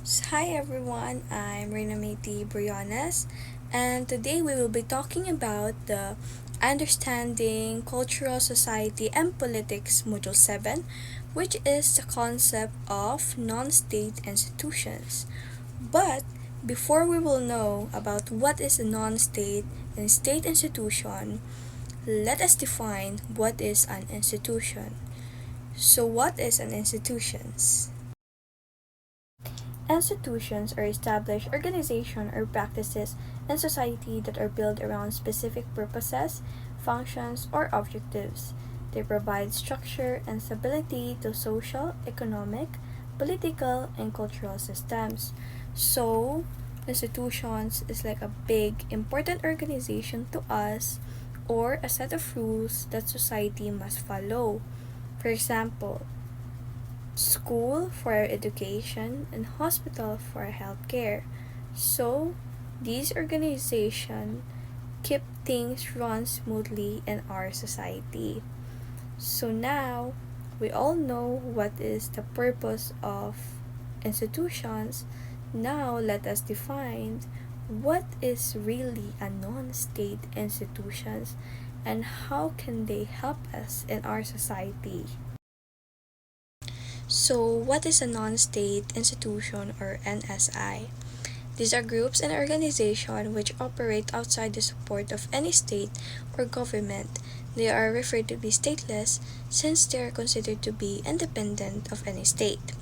Hi everyone, I'm Renamiti Briones, and today we will be talking about the Understanding Cultural Society and Politics Module 7, which is the concept of non-state institutions. But before we will know about what is a non-state and state institution, let us define what is an institution. So what is an institution? Institutions are established organizations or practices in society that are built around specific purposes, functions, or objectives. They provide structure and stability to social, economic, political, and cultural systems. So, institutions is like a big, important organization to us or a set of rules that society must follow. For example, school for education, and hospital for healthcare. So, these organizations keep things run smoothly in our society. So now, we all know what is the purpose of institutions. Now, let us define what is really a non-state institutions and how can they help us in our society. So, what is a non-state institution or NSI? These are groups and organizations which operate outside the support of any state or government. They are referred to be stateless since they are considered to be independent of any state,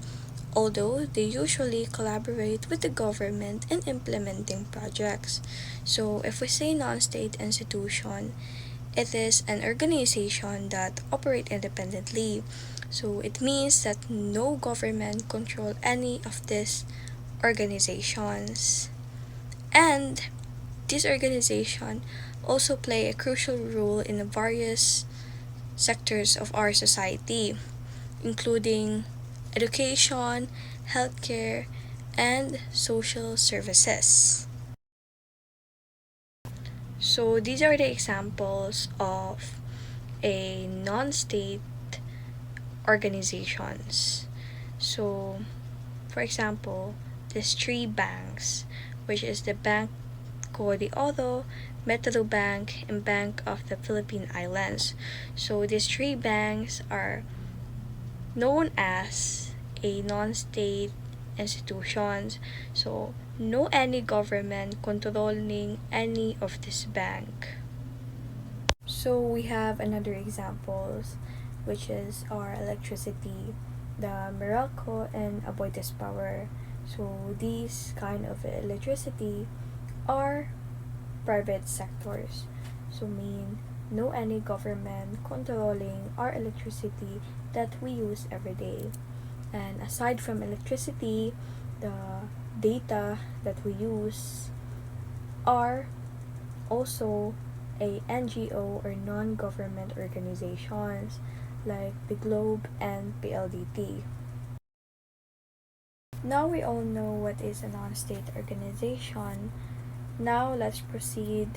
although they usually collaborate with the government in implementing projects. So, if we say non-state institution, it is an organization that operate independently. So it means that no government control any of these organizations. And these organizations also play a crucial role in the various sectors of our society, including education, healthcare, and social services. So these are the examples of a non-state organizations. So, for example, there's three banks, which is the Banco de Oro, Metro Bank, and Bank of the Philippine Islands. So these three banks are known as a non-state institutions. So no any government controlling any of this bank. So we have another examples, which is our electricity, the Meralco and Aboitiz Power. So these kind of electricity are private sectors. So mean no any government controlling our electricity that we use every day. And aside from electricity, the data that we use are also a NGO or non-government organizations like the Globe and PLDT. Now we all know what is a non-state organization. Now let's proceed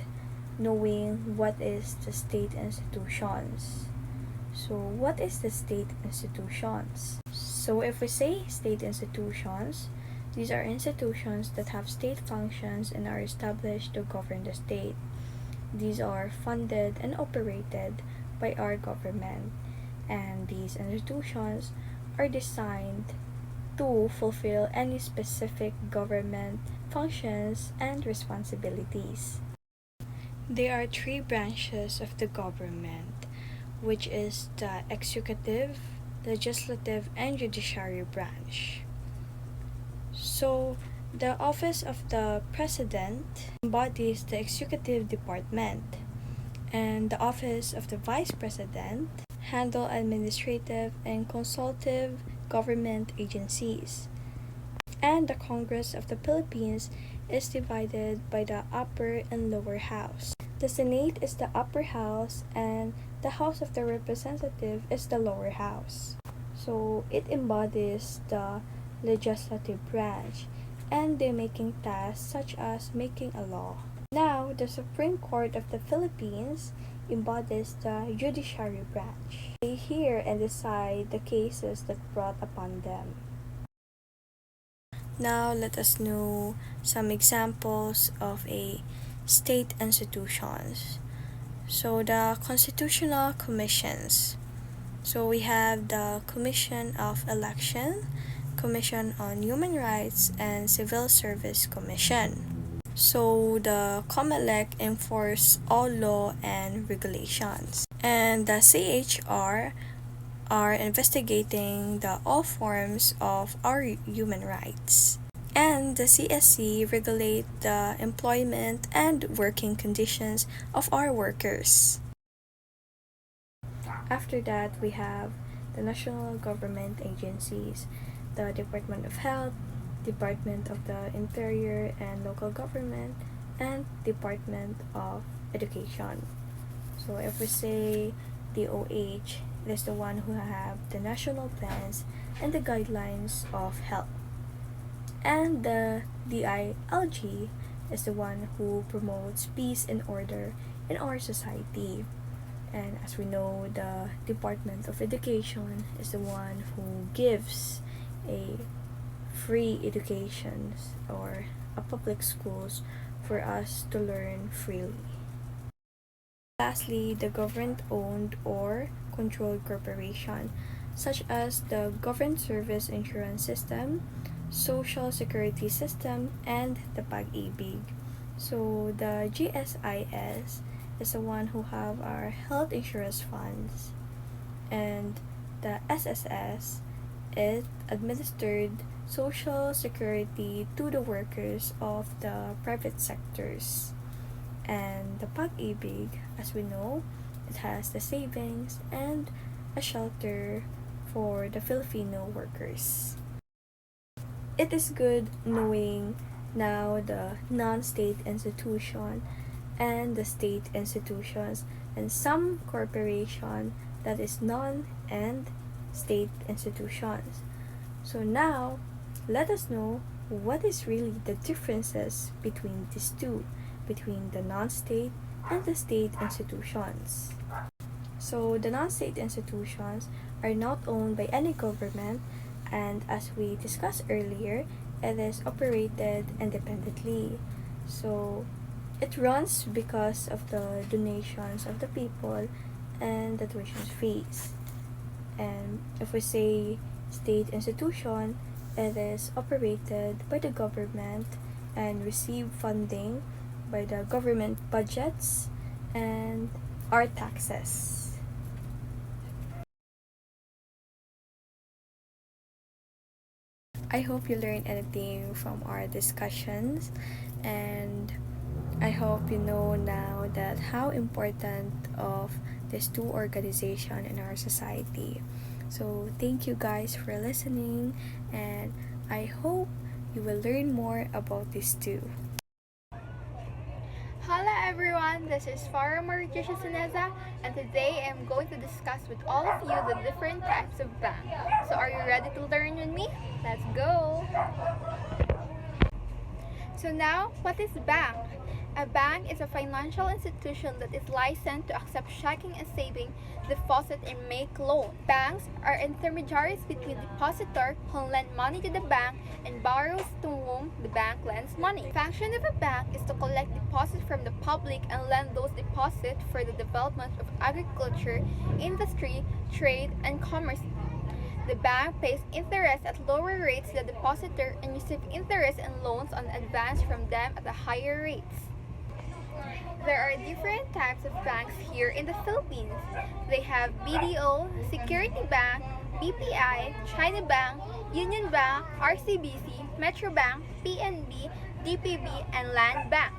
knowing what is the state institutions. So what is the state institutions? So if we say state institutions, these are institutions that have state functions and are established to govern the state. These are funded and operated by our government, and these institutions are designed to fulfill any specific government functions and responsibilities. There are three branches of the government, which is the executive, legislative, and judiciary branch. So, the office of the president embodies the executive department, and the office of the vice president handle administrative and consultative government agencies. And the Congress of the Philippines is divided by the upper and lower house. The Senate is the upper house and the House of the Representative is the lower house. So it embodies the legislative branch and the making tasks such as making a law. Now, the Supreme Court of the Philippines embodies the judiciary branch. They hear and decide the cases that brought upon them. Now let us know some examples of a state institutions. So the constitutional commissions. So we have the Commission of Election, Commission on Human Rights, and Civil Service Commission. So the COMELEC enforce all law and regulations. And the CHR are investigating all forms of our human rights. And the CSC regulate the employment and working conditions of our workers. After that, we have the national government agencies, the Department of Health, Department of the Interior and Local Government, and Department of Education. So if we say DOH, it is the one who have the national plans and the guidelines of health. And the DILG is the one who promotes peace and order in our society. And as we know, the Department of Education is the one who gives a free education or a public schools for us to learn freely. Lastly, the government-owned or controlled corporation, such as the Government Service Insurance System, Social Security System, and the Pag-ibig. So the GSIS is the one who have our health insurance funds, and the SSS is administered social security to the workers of the private sectors. And the Pag-ibig, as we know, it has the savings and a shelter for the Filipino workers. It is good knowing now the non-state institution and the state institutions and some corporation that is non and state institutions. So now, let us know what is really the differences between these two, between the non-state and the state institutions. So the non-state institutions are not owned by any government, and as we discussed earlier, it is operated independently. So it runs because of the donations of the people and the tuition fees. And if we say state institution, it is operated by the government and receive funding by the government budgets and our taxes. I hope you learned anything from our discussions, and I hope you know now that how important of these two organizations in our society. So thank you guys for listening, and I hope you will learn more about these two. Hello everyone, this is Farah Mauricio Sineza, and today I am going to discuss with all of you the different types of bank. So are you ready to learn with me? Let's go! So now, what is bank? A bank is a financial institution that is licensed to accept checking and saving, deposit, and make loans. Banks are intermediaries between depositor who lend money to the bank and borrowers to whom the bank lends money. The function of a bank is to collect deposits from the public and lend those deposits for the development of agriculture, industry, trade, and commerce. The bank pays interest at lower rates to the depositor and receives interest and loans on advance from them at higher rates. There are different types of banks here in the Philippines. They have BDO, Security Bank, BPI, China Bank, Union Bank, RCBC, Metro Bank, PNB, DPB, and Land Bank.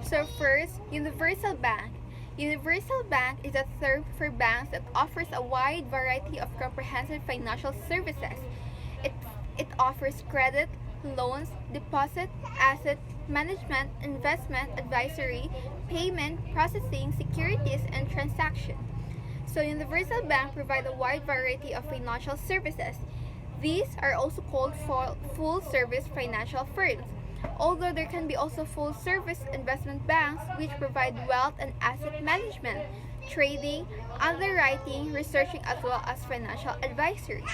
So first, Universal Bank. Universal Bank is a term for banks that offers a wide variety of comprehensive financial services. It offers credit, loans, deposit, asset management, investment, advisory, payment, processing, securities, and transaction. So Universal Bank provides a wide variety of financial services. These are also called full-service financial firms. Although there can be also full-service investment banks which provide wealth and asset management, trading, underwriting, researching, as well as financial advisory.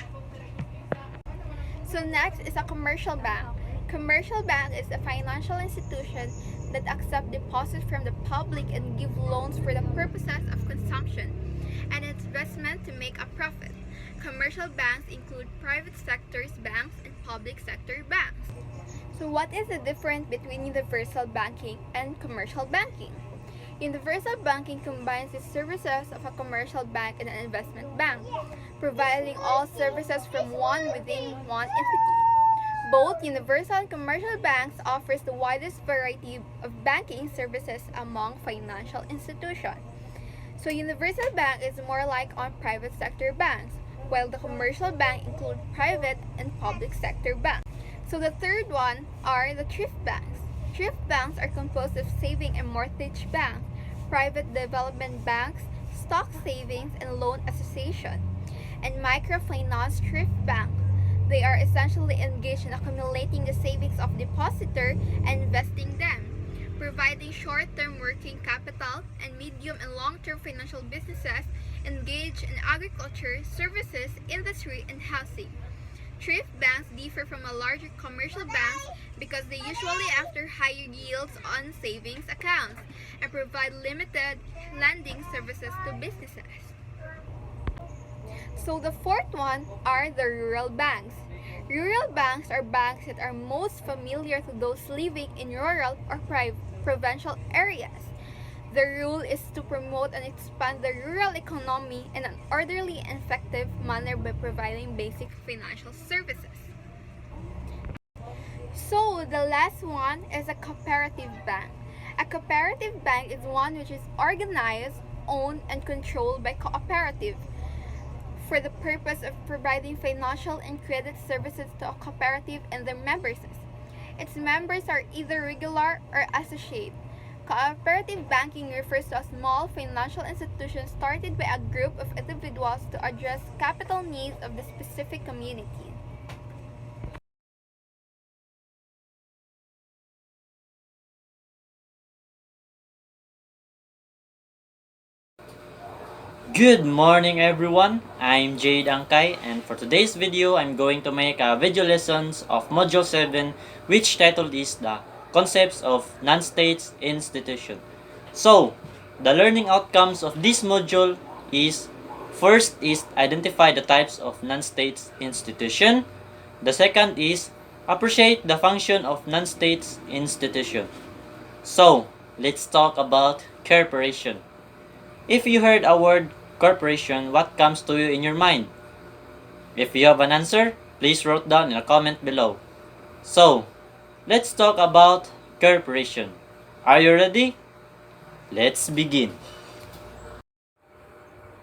So next is a commercial bank. Commercial bank is a financial institution that accept deposits from the public and give loans for the purposes of consumption and investment to make a profit. Commercial banks include private sector banks and public sector banks. So what is the difference between universal banking and commercial banking? Universal banking combines the services of a commercial bank and an investment bank, providing all services from one within one entity. Both universal and commercial banks offers the widest variety of banking services among financial institutions. So universal bank is more like on private sector banks, while the commercial bank include private and public sector banks. So the third one are the thrift banks. Thrift banks are composed of saving and mortgage banks, private development banks, stock savings and loan association, and microfinance thrift bank. They are essentially engaged in accumulating the savings of depositor and investing them, providing short-term working capital and medium and long-term financial businesses engaged in agriculture, services, industry, and housing. Thrift banks differ from a larger commercial banks because they usually offer higher yields on savings accounts and provide limited lending services to businesses. So the fourth one are the rural banks. Rural banks are banks that are most familiar to those living in rural or provincial areas. The rule is to promote and expand the rural economy in an orderly and effective manner by providing basic financial services. So the last one is a cooperative bank. A cooperative bank is one which is organized, owned, and controlled by cooperative for the purpose of providing financial and credit services to a cooperative and their members. Its members are either regular or associate. Cooperative banking refers to a small financial institution started by a group of individuals to address capital needs of the specific community. Good morning everyone, I'm Jade Angkay, and for today's video I'm going to make a video lessons of Module 7 which title is the Concepts of Non-State Institution. So, the learning outcomes of this module is first is identify the types of non-state institution. The second is appreciate the function of non-state institution. So, let's talk about corporation. If you heard a word corporation, what comes to you in your mind? If you have an answer, please write down in a comment below. So, let's talk about corporation. Are you ready? Let's begin.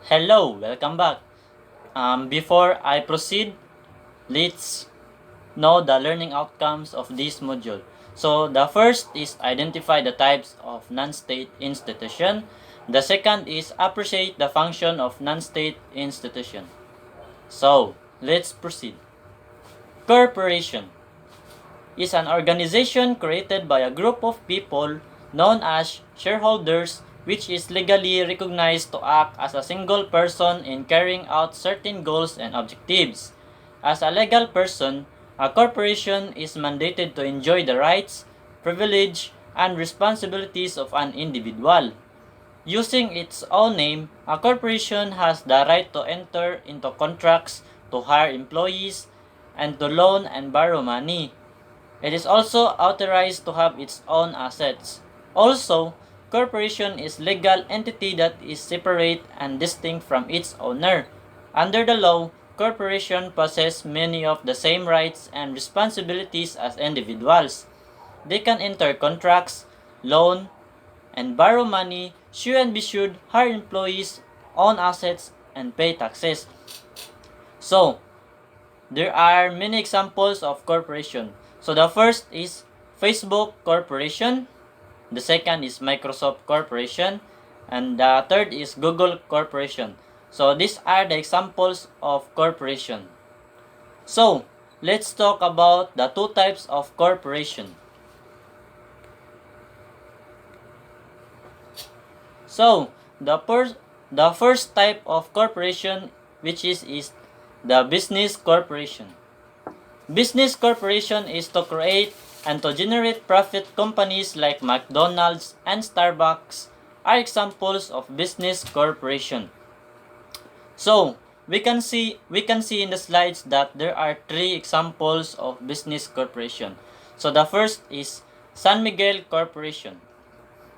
Hello, welcome back. Before I proceed, let's know the learning outcomes of this module. So, the first is identify the types of non-state institution. The second is appreciate the function of non-state institution. So, let's proceed. Corporation is an organization created by a group of people known as shareholders which is legally recognized to act as a single person in carrying out certain goals and objectives. As a legal person, a corporation is mandated to enjoy the rights, privilege, and responsibilities of an individual. Using its own name, a corporation has the right to enter into contracts, to hire employees, and to loan and borrow money. It is also authorized to have its own assets. Also, corporation is legal entity that is separate and distinct from its owner. Under the law, corporation possess many of the same rights and responsibilities as individuals. They can enter contracts, loan, and borrow money, sue and be sued, hire employees, own assets, and pay taxes. So, there are many examples of corporation. So the first is Facebook Corporation, the second is Microsoft Corporation, and the third is Google Corporation. So these are the examples of corporation. So, let's talk about the two types of corporation. So, the first type of corporation which is the business corporation. Business corporation is to create and to generate profit. Companies like McDonald's and Starbucks are examples of business corporation. So, we can see in the slides that there are 3 examples of business corporation. So, the first is San Miguel Corporation.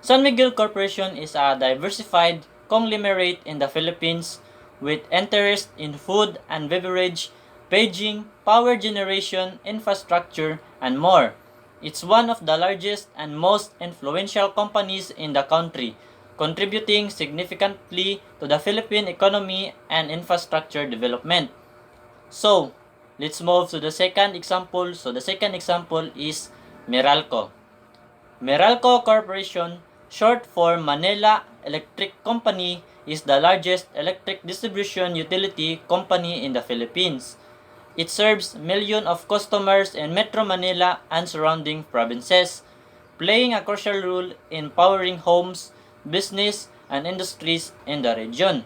San Miguel Corporation is a diversified conglomerate in the Philippines with interest in food and beverage, packaging, power generation, infrastructure, and more. It's one of the largest and most influential companies in the country, contributing significantly to the Philippine economy and infrastructure development. So, let's move to the second example. So, the second example is Meralco. Meralco Corporation, short for Manila Electric Company, is the largest electric distribution utility company in the Philippines. It serves millions of customers in Metro Manila and surrounding provinces, playing a crucial role in powering homes, business, and industries in the region.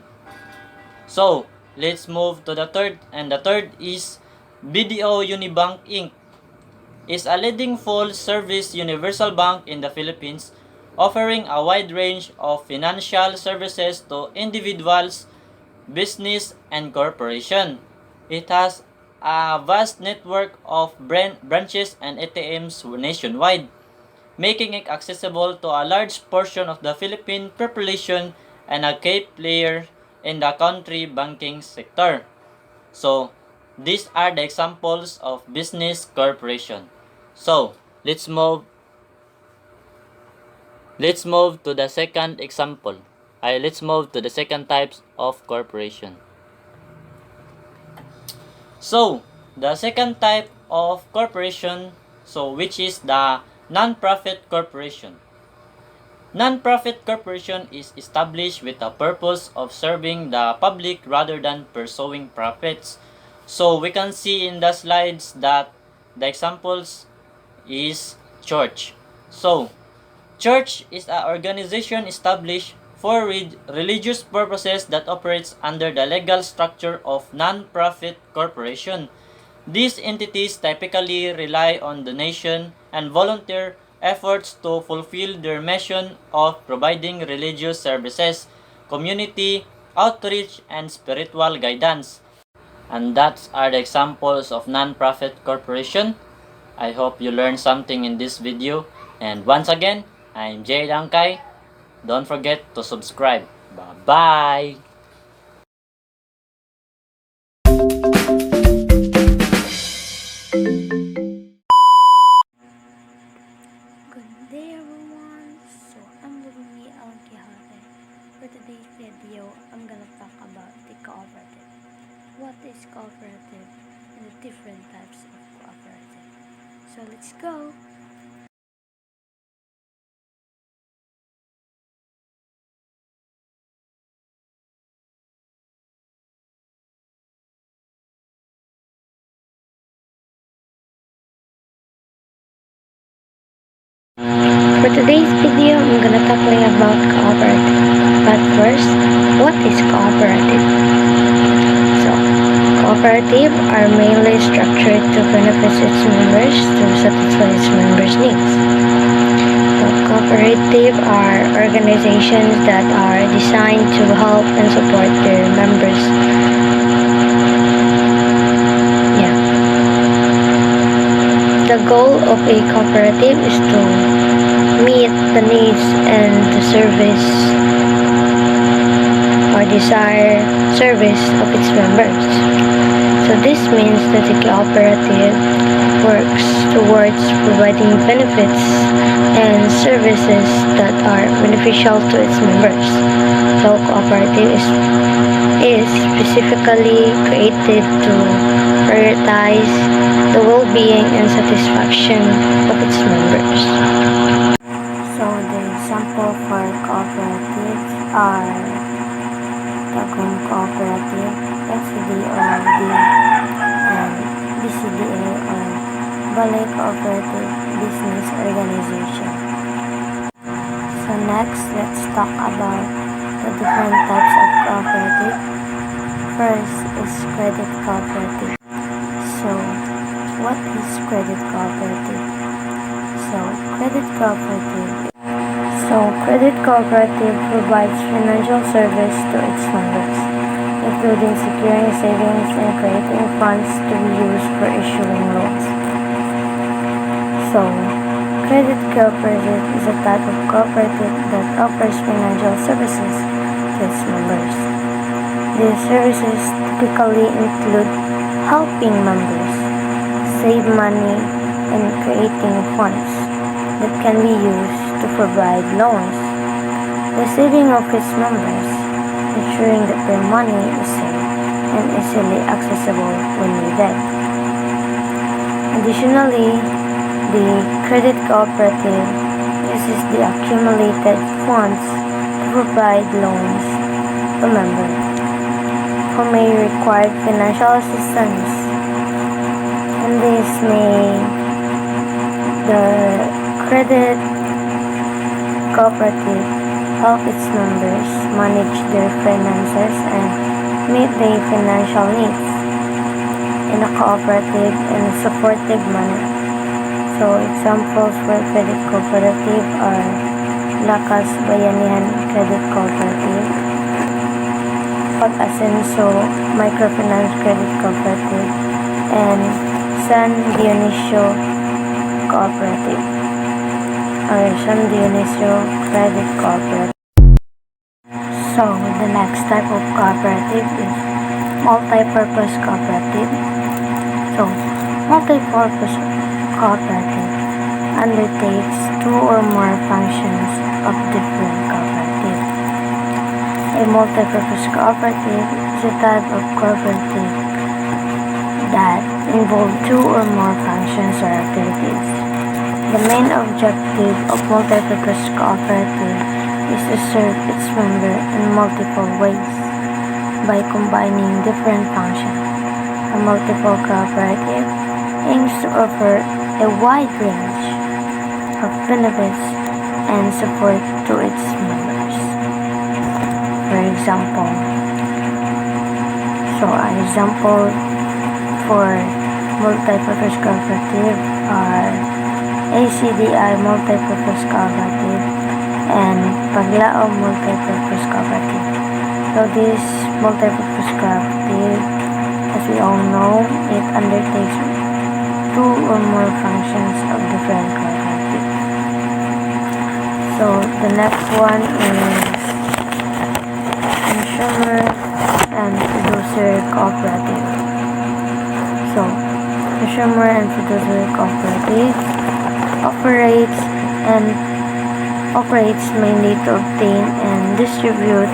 So, let's move to the third, and the third is BDO Unibank Inc. is a leading full-service universal bank in the Philippines, offering a wide range of financial services to individuals, business, and corporation. It has a vast network of branches and ATMs nationwide, making it accessible to a large portion of the Philippine population and a key player in the country banking sector. So, these are the examples of business corporation. So, let's move to the second example. Let's move to the second types of corporation. So, the second type of corporation, which is the non-profit corporation. Non-profit corporation is established with the purpose of serving the public rather than pursuing profits. So, we can see in the slides that the examples is church. So, church is an organization established for religious purposes that operates under the legal structure of non-profit corporation. These entities typically rely on donation and volunteer efforts to fulfill their mission of providing religious services, community outreach, and spiritual guidance. And that are the examples of non-profit corporation. I hope you learned something in this video. And once again, I'm Jay Dangkay. Don't forget to subscribe. Bye-bye! Good day everyone, so I'm with me Al Quixote. For today's video, I'm gonna talk about the cooperative. What is cooperative and the different types of cooperative. So let's go! For today's video, I'm gonna tackling about cooperative. But first, what is cooperative? So, cooperative are mainly structured to benefit its members to satisfy its members' needs. So, cooperative are organizations that are designed to help and support their members. The goal of a cooperative is to meet the needs and the service or desired service of its members. So this means that the cooperative works towards providing benefits and services that are beneficial to its members. So cooperative is specifically created to prioritize the well-being and satisfaction of its members. So the example for cooperatives are Tagum Cooperative, FCDOD, and BCDA or Balay Cooperative Business Organization. So next, let's talk about the different types of cooperative. First is credit cooperative. So what is credit cooperative? So, credit cooperative credit cooperative provides financial service to its members, including securing savings and creating funds to be used for issuing loans. So, credit cooperative is a type of cooperative that offers financial services to its members. These services typically include helping members save money and creating funds that can be used to provide loans, the saving of its members, ensuring that their money is safe and easily accessible when needed. Additionally, the credit cooperative uses the accumulated funds to provide loans to members who may require financial assistance, and the credit cooperative help its members manage their finances and meet their financial needs in a cooperative and supportive manner. So, examples for credit cooperative are Lakas Bayanihan Credit Cooperative, Pag-Asenso Microfinance Credit Cooperative, and San Dionisio Cooperative or San Dionisio Credit Cooperative. So, the next type of cooperative is multi-purpose cooperative. So, multi-purpose cooperative undertakes two or more functions of different cooperative. A multi-purpose cooperative is a type of cooperative that involve two or more functions or activities. The main objective of multi-purpose cooperative is to serve its member in multiple ways by combining different functions. A multiple cooperative aims to offer a wide range of benefits and support to its members. For example, an example for multi-purpose cooperative are ACDI multi-purpose cooperative and Paglao multi-purpose cooperative. So this multi-purpose cooperative, as we all know, it undertakes two or more functions of different cooperative. So the next one is consumer and producer cooperative. So consumer and producer cooperative operates mainly to obtain and distribute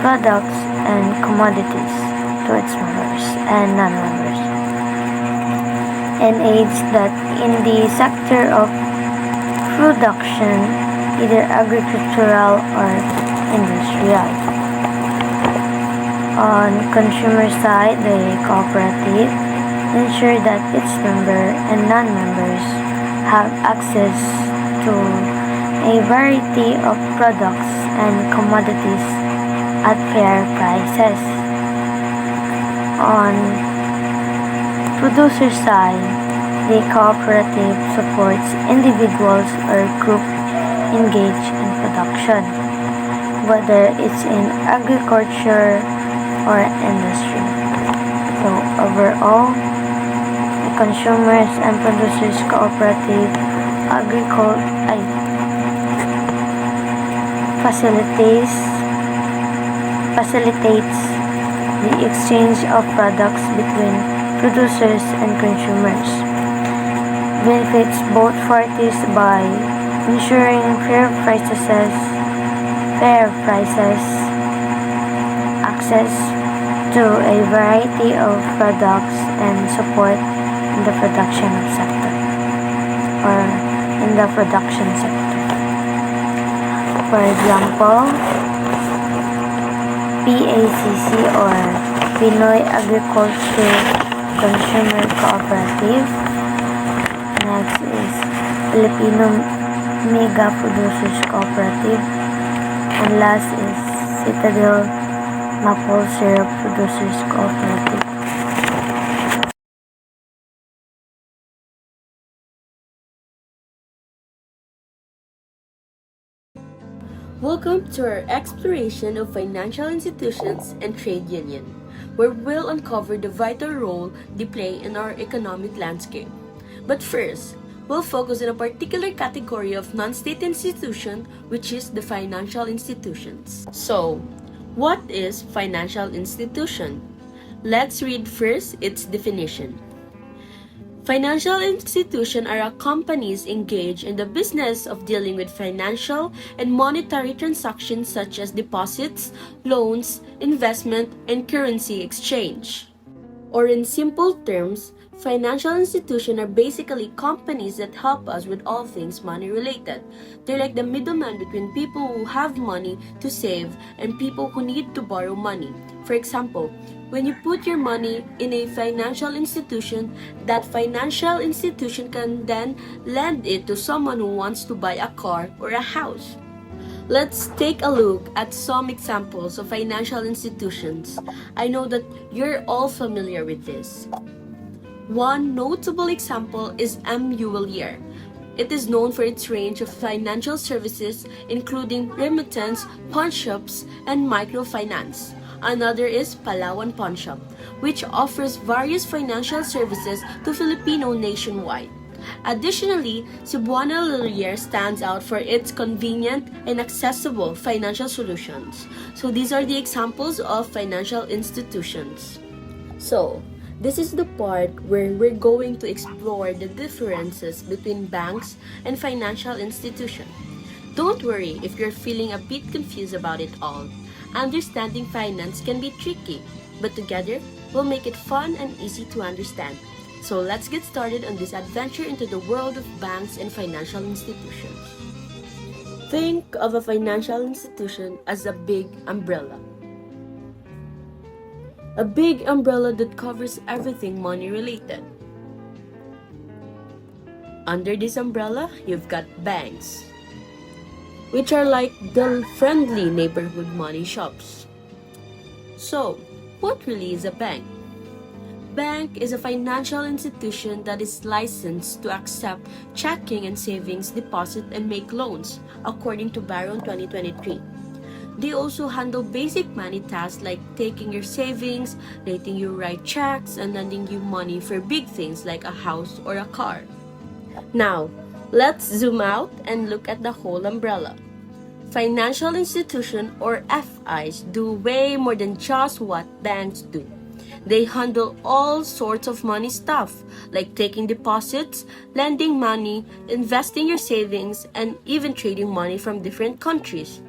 products and commodities to its members and non-members, and aids that in the sector of production, either agricultural or industrial. On consumer side, the cooperative ensure that its member and non-members have access to a variety of products and commodities at fair prices. On producer side, the cooperative supports individuals or groups engaged in production, whether it's in agriculture or industry. So overall, the consumers and producers cooperative facilitates the exchange of products between producers and consumers, benefits both parties by ensuring fair prices, access to a variety of products, and support in the production sector. For example, PACC or Pinoy Agriculture Consumer Cooperative. Next is Filipino Mega Producers Cooperative. And last is Citadel Maple Syrup Producers Cooperative. Welcome to our exploration of financial institutions and trade union, where we'll uncover the vital role they play in our economic landscape. But first, we'll focus on a particular category of non-state institution, which is the financial institutions. So, what is financial institution? Let's read first its definition. Financial institutions are companies engaged in the business of dealing with financial and monetary transactions such as deposits, loans, investment, and currency exchange. Or in simple terms, financial institutions are basically companies that help us with all things money related. They're like the middleman between people who have money to save and people who need to borrow money. For example, when you put your money in a financial institution, that financial institution can then lend it to someone who wants to buy a car or a house. Let's take a look at some examples of financial institutions. I know that you're all familiar with this. One notable example is Ucsp. It is known for its range of financial services including remittance, pawn-shops, and microfinance. Another is Palawan Pawn Shop, which offers various financial services to Filipino nationwide. Additionally, Cebuana Lilier stands out for its convenient and accessible financial solutions. So these are the examples of financial institutions. So, this is the part where we're going to explore the differences between banks and financial institutions. Don't worry if you're feeling a bit confused about it all. Understanding finance can be tricky, but together, we'll make it fun and easy to understand. So let's get started on this adventure into the world of banks and financial institutions. Think of a financial institution as a big umbrella. A big umbrella that covers everything money related. Under this umbrella, you've got banks, which are like the friendly neighborhood money shops. So, what really is a bank? Bank is a financial institution that is licensed to accept checking and savings, deposit, and make loans, according to Baron 2023. They also handle basic money tasks like taking your savings, letting you write checks, and lending you money for big things like a house or a car. Now, let's zoom out and look at the whole umbrella. Financial institutions, or FIs, do way more than just what banks do. They handle all sorts of money stuff, like taking deposits, lending money, investing your savings, and even trading money from different countries.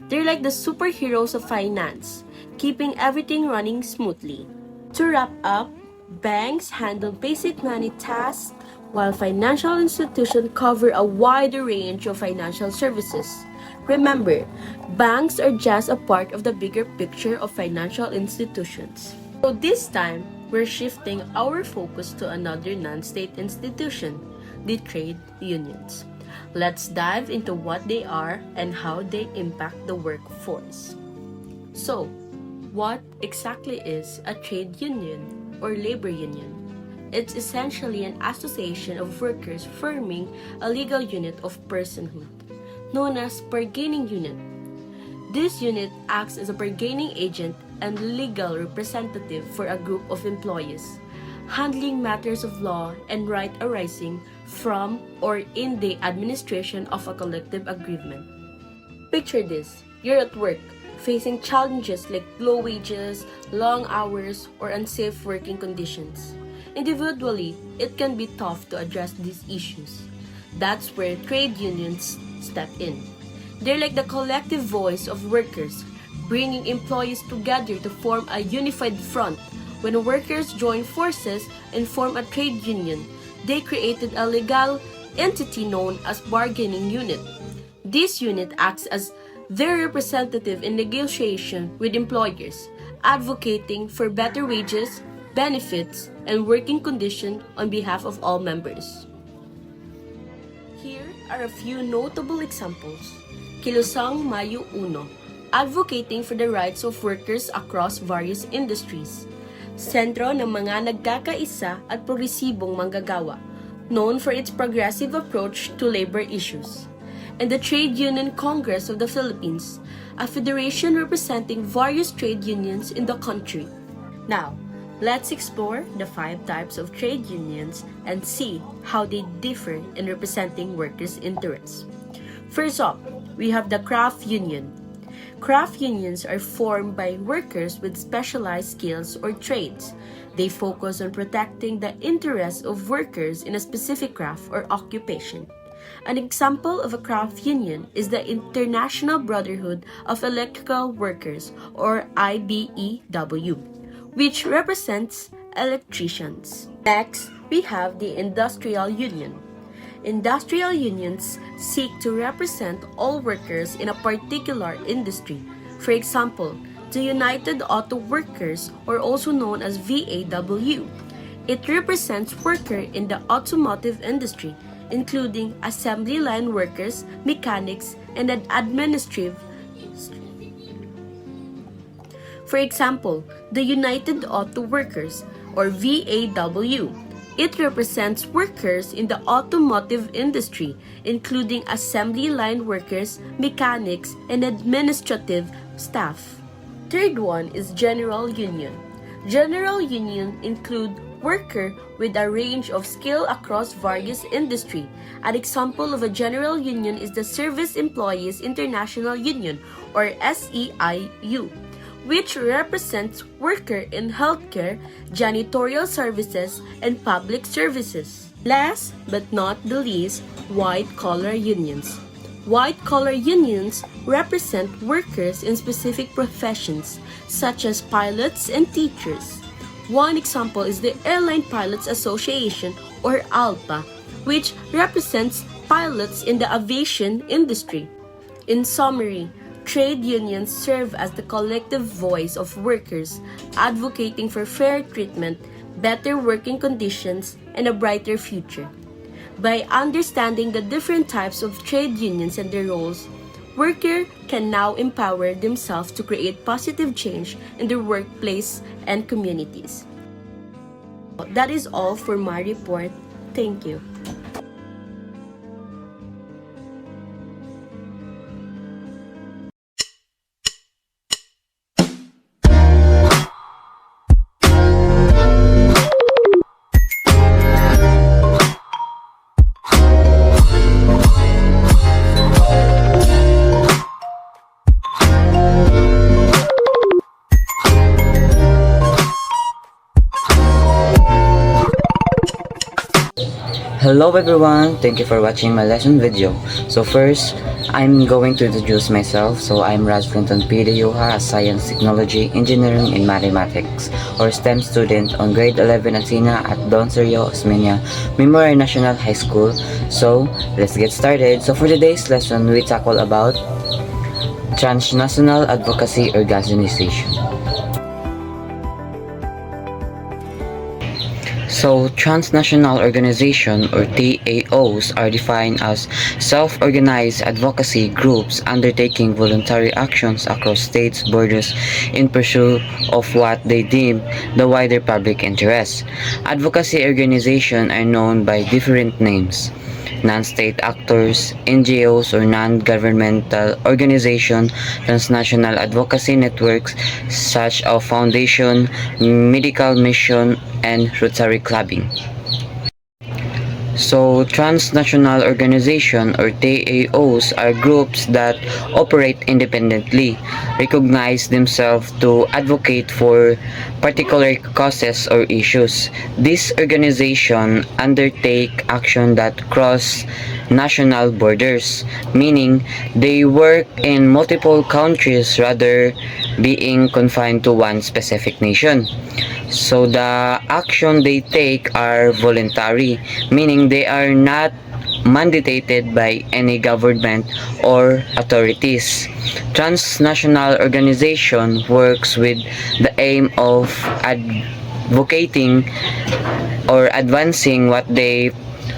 They're like the superheroes of finance, keeping everything running smoothly. To wrap up, banks handle basic money tasks, while financial institutions cover a wider range of financial services. Remember, banks are just a part of the bigger picture of financial institutions. So this time, we're shifting our focus to another non-state institution, the trade unions. Let's dive into what they are and how they impact the workforce. So, what exactly is a trade union or labor union? It's essentially an association of workers forming a legal unit of personhood, known as bargaining unit. This unit acts as a bargaining agent and legal representative for a group of employees, handling matters of law and right arising from or in the administration of a collective agreement. Picture this: you're at work, facing challenges like low wages, long hours, or unsafe working conditions. Individually, it can be tough to address these issues. That's where trade unions step in. They're like the collective voice of workers, bringing employees together to form a unified front. When workers join forces and form a trade union, they created a legal entity known as bargaining unit. This unit acts as their representative in negotiation with employers, advocating for better wages, benefits, and working conditions on behalf of all members. Here are a few notable examples. Kilusang Mayo 1, advocating for the rights of workers across various industries. Sentro ng mga nagkakaisa at progresibong manggagawa, known for its progressive approach to labor issues. and the Trade Union Congress of the Philippines, a federation representing various trade unions in the country. Now, let's explore the 5 types of trade unions and see how they differ in representing workers' interests. First up, we have the craft union. Craft unions are formed by workers with specialized skills or trades. They focus on protecting the interests of workers in a specific craft or occupation. An example of a craft union is the International Brotherhood of Electrical Workers, or IBEW, which represents electricians. Next, we have the industrial union. Industrial unions seek to represent all workers in a particular industry. For example, the United Auto Workers, or also known as VAW. It represents workers in the automotive industry, including assembly line workers, mechanics, and administrative. For example, the United Auto Workers, or VAW. It represents workers in the automotive industry, including assembly line workers, mechanics, and administrative staff. Third one is general union. General union include worker with a range of skill across various industry. An example of a general union is the Service Employees International Union, or SEIU, which represents workers in healthcare, janitorial services, and public services. Last but not the least, white-collar unions. White-collar unions represent workers in specific professions, such as pilots and teachers. One example is the Airline Pilots Association, or ALPA, which represents pilots in the aviation industry. In summary, trade unions serve as the collective voice of workers, advocating for fair treatment, better working conditions, and a brighter future. By understanding the different types of trade unions and their roles, workers can now empower themselves to create positive change in their workplace and communities. That is all for my report. Thank you. Hello everyone, thank you for watching my lesson video. So first, I'm going to introduce myself. So I'm Raj Clinton P. De Yuha, a Science, Technology, Engineering, and Mathematics or STEM student on grade 11 Athena at Don Sergio Osmeña Memorial National High School. So let's get started. So for today's lesson, we tackle about transnational advocacy organization. So, transnational organizations or TAOs are defined as self-organized advocacy groups undertaking voluntary actions across states' borders in pursuit of what they deem the wider public interest. Advocacy organizations are known by different names: non-state actors, NGOs or non-governmental organizations, transnational advocacy networks such as foundation, medical mission, and Rotary clubbing. So, transnational organizations or TAOs are groups that operate independently, recognize themselves to advocate for particular causes or issues. These organizations undertake action that cross national borders, meaning they work in multiple countries rather being confined to one specific nation. So the action they take are voluntary, meaning they are not mandated by any government or authorities. Transnational organization works with the aim of advocating or advancing what they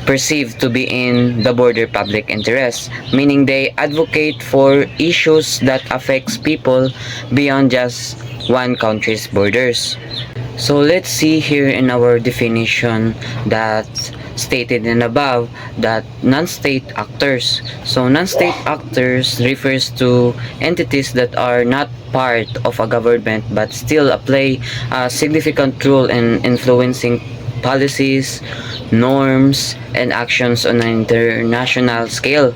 perceive to be in the broader public interest, meaning they advocate for issues that affects people beyond just one country's borders. So let's see here in our definition that stated in above that non-state actors. So non-state actors refers to entities that are not part of a government but still play a significant role in influencing policies, norms, and actions on an international scale.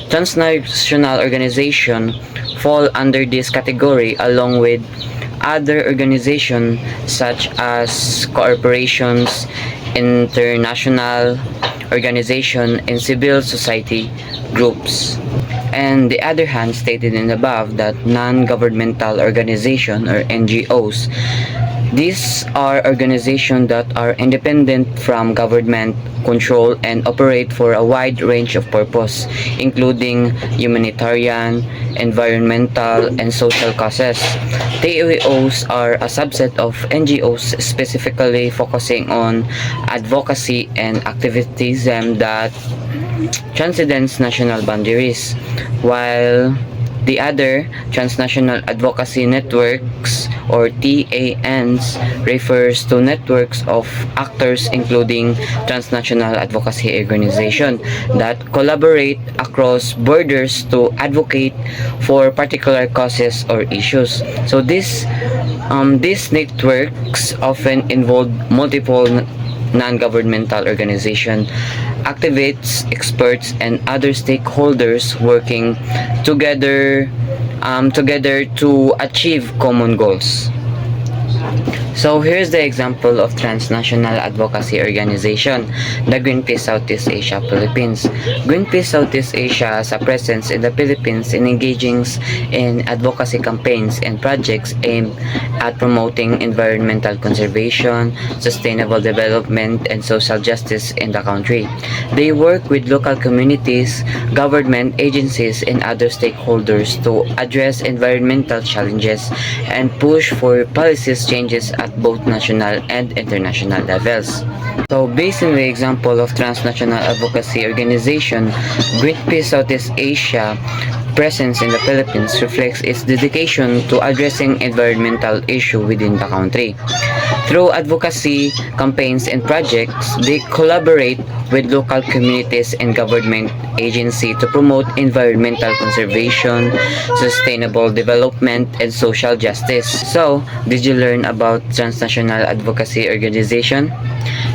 Transnational organizations fall under this category along with other organizations such as corporations, international organization, and civil society groups. And the other hand stated in above that non-governmental organization or NGOs, these are organizations that are independent from government control and operate for a wide range of purpose, including humanitarian, environmental, and social causes. TAOs are a subset of NGOs specifically focusing on advocacy and activism that transcends national boundaries, while the other, transnational advocacy networks or TANs, refers to networks of actors including transnational advocacy organizations that collaborate across borders to advocate for particular causes or issues. So these networks often involve multiple non-governmental organizations, activists, experts, and other stakeholders working together to achieve common goals. So here's the example of transnational advocacy organization, the Greenpeace Southeast Asia Philippines. Greenpeace Southeast Asia has a presence in the Philippines and engages in advocacy campaigns and projects aimed at promoting environmental conservation, sustainable development, and social justice in the country. They work with local communities, government agencies, and other stakeholders to address environmental challenges and push for policies changes at both national and international levels. So based on the example of transnational advocacy organization, Greenpeace Southeast Asia presence in the Philippines reflects its dedication to addressing environmental issues within the country. Through advocacy campaigns and projects, they collaborate with local communities and government agencies to promote environmental conservation, sustainable development, and social justice. So, did you learn about transnational advocacy organization?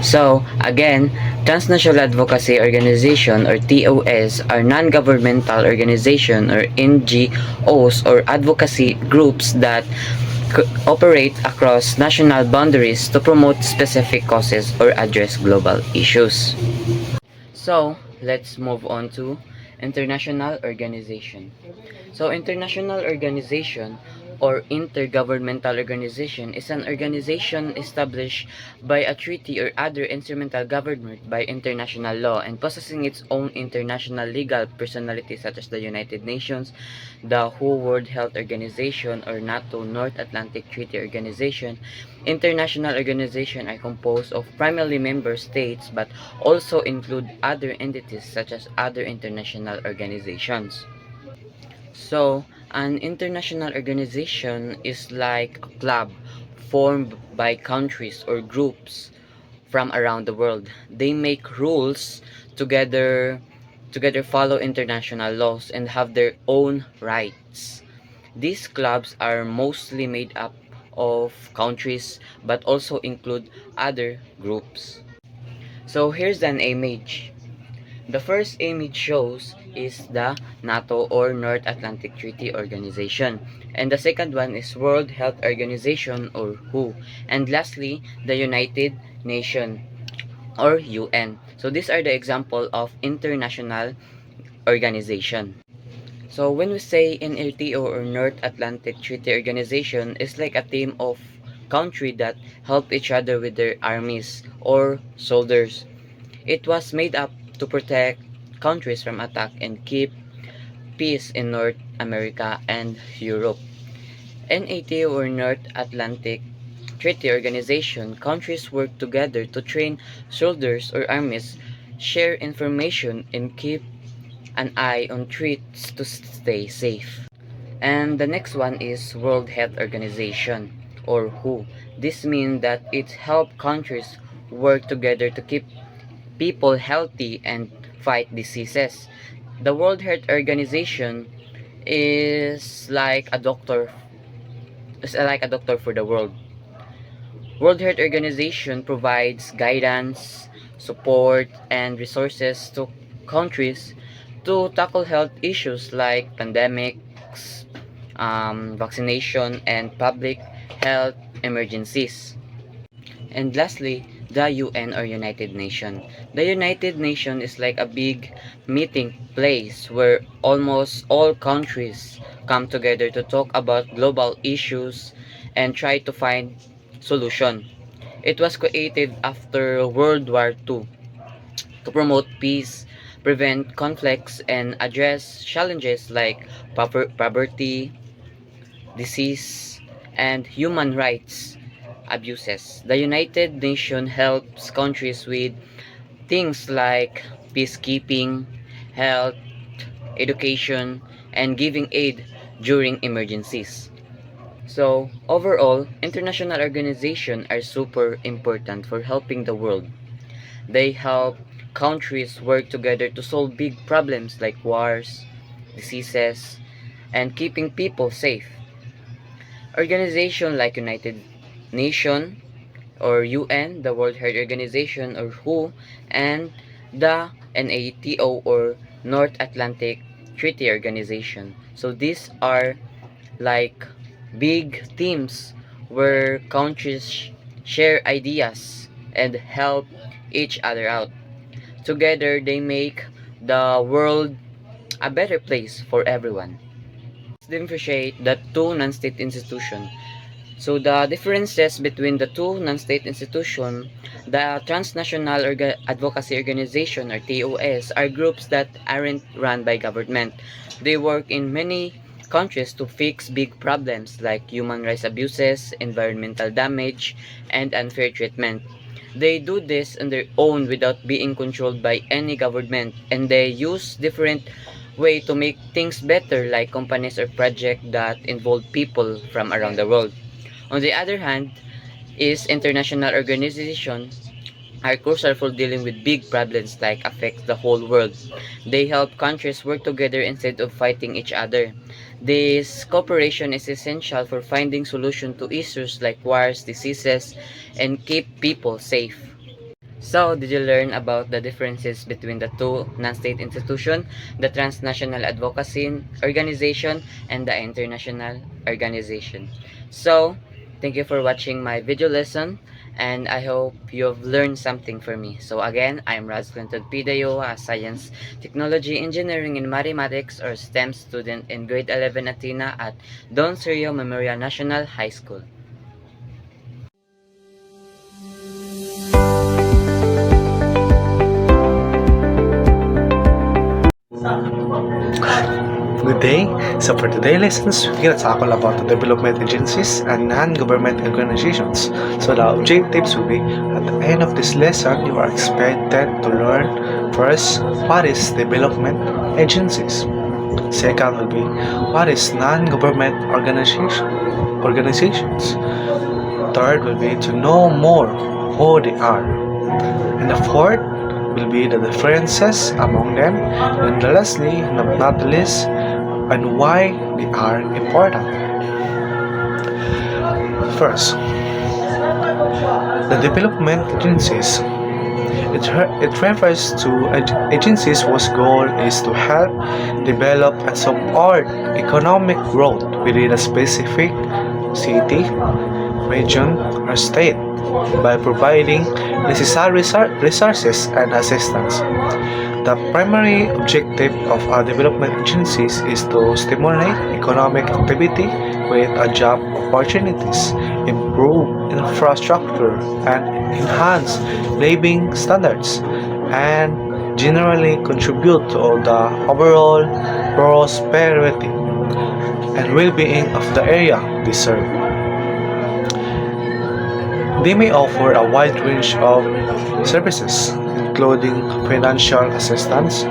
So, again, transnational advocacy organization or TOS are non-governmental organization or NGOs or advocacy groups that operate across national boundaries to promote specific causes or address global issues. So, let's move on to international organization. So, international organization or intergovernmental organization is an organization established by a treaty or other instrumental government by international law and possessing its own international legal personality such as the United Nations, the WHO World Health Organization or NATO North Atlantic Treaty Organization. International organizations are composed of primarily member states but also include other entities such as other international organizations. So, an international organization is like a club formed by countries or groups from around the world. They make rules together follow international laws and have their own rights. These clubs are mostly made up of countries but also include other groups. So here's an image. The first image shows is the NATO or North Atlantic Treaty Organization, and the second one is World Health Organization or WHO, and lastly the United Nations or UN. So these are the example of international organization. So when we say NLTO or North Atlantic Treaty Organization, it's like a team of countries that help each other with their armies or soldiers. It was made up to protect countries from attack and keep peace in North America and Europe. NATO or North Atlantic Treaty Organization, countries work together to train soldiers or armies, share information, and keep an eye on threats to stay safe. And the next one is World Health Organization or WHO. This means that it helps countries work together to keep people healthy and fight diseases. The World Health Organization is like a doctor for the world. World Health Organization provides guidance, support, and resources to countries to tackle health issues like pandemics, vaccination, and public health emergencies. And lastly, the UN or United Nations. The United Nations is like a big meeting place where almost all countries come together to talk about global issues and try to find solution. It was created after World War II to promote peace, prevent conflicts, and address challenges like poverty, disease, and human rights abuses. The United Nations helps countries with things like peacekeeping, health, education, and giving aid during emergencies. So, overall, international organizations are super important for helping the world. They help countries work together to solve big problems like wars, diseases, and keeping people safe. Organizations like United Nations or UN, the World Health Organization or WHO, and the NATO or North Atlantic Treaty Organization. So these are like big teams where countries share ideas and help each other out. Together, they make the world a better place for everyone. Let's differentiate the two non-state institutions. So the differences between the two non-state institutions, the transnational advocacy organization or TOS are groups that aren't run by government. They work in many countries to fix big problems like human rights abuses, environmental damage, and unfair treatment. They do this on their own without being controlled by any government, and they use different way to make things better like companies or projects that involve people from around the world. On the other hand, is international organizations are crucial for dealing with big problems like affect the whole world. They help countries work together instead of fighting each other. This cooperation is essential for finding solutions to issues like wars, diseases, and keep people safe. So, did you learn about the differences between the two non-state institutions, the transnational advocacy organization, and the international organization? So, thank you for watching my video lesson, and I hope you've learned something from me. So again, I'm Raz Clinton Pidayo, a Science, Technology, Engineering, and Mathematics or STEM student in grade 11 Athena at Don Sirio Memorial National High School. Good day. So for today's lessons, we're going to tackle about the development agencies and non-government organizations. So the objectives will be, at the end of this lesson, you are expected to learn first, what is development agencies? Second will be, what is non-government organizations? Third will be to know more who they are. And the fourth will be the differences among them, and lastly, not the least, and why they are important. First, the development agencies. It refers to agencies whose goal is to help develop and support economic growth within a specific city, region, or state by providing necessary resources and assistance. The primary objective of our development agencies is to stimulate economic activity, create job opportunities, improve infrastructure, and enhance living standards, and generally contribute to the overall prosperity and well-being of the area they serve. They may offer a wide range of services, including financial assistance,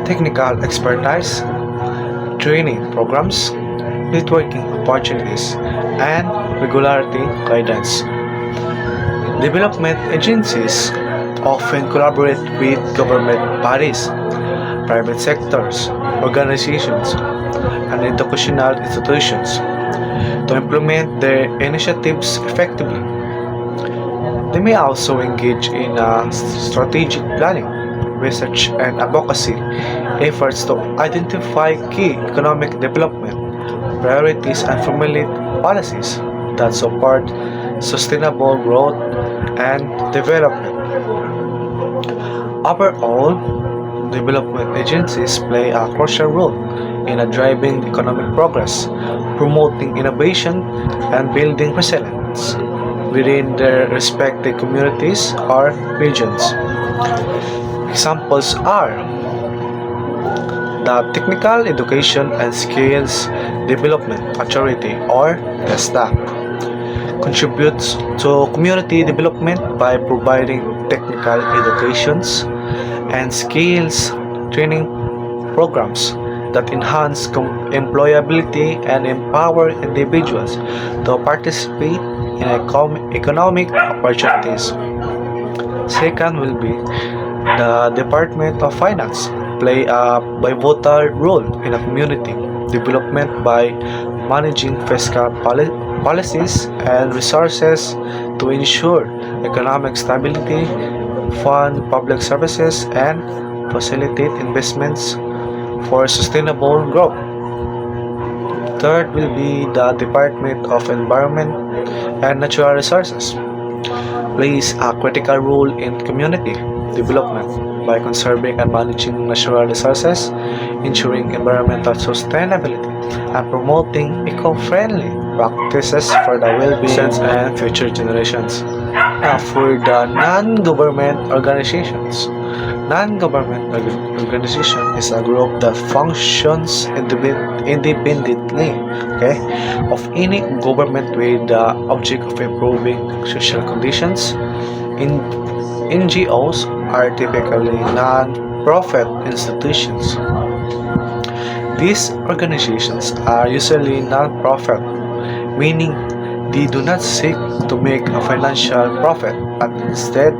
technical expertise, training programs, networking opportunities, and regularity guidance. Development agencies often collaborate with government bodies, private sectors, organizations, and educational institutions to implement their initiatives effectively. They may also engage in strategic planning, research, and advocacy efforts to identify key economic development priorities and formulate policies that support sustainable growth and development. Overall, development agencies play a crucial role in driving economic progress, promoting innovation, and building resilience within their respective communities or regions. Examples are the Technical Education and Skills Development Authority or TESDA contributes to community development by providing technical educations and skills training programs that enhance employability and empower individuals to participate in economic opportunities. Second will be the Department of Finance play a pivotal role in a community development by managing fiscal policies and resources to ensure economic stability, fund public services, and facilitate investments for sustainable growth. Third will be the Department of Environment and Natural Resources plays a critical role in community development by conserving and managing natural resources, ensuring environmental sustainability, and promoting eco-friendly practices for the well-being and future generations. Now, for the non-government organizations. Non-government organization is a group that functions independently, okay, of any government with the object of improving social conditions. In NGOs are typically non-profit institutions. These organizations are usually non-profit, meaning they do not seek to make a financial profit, but instead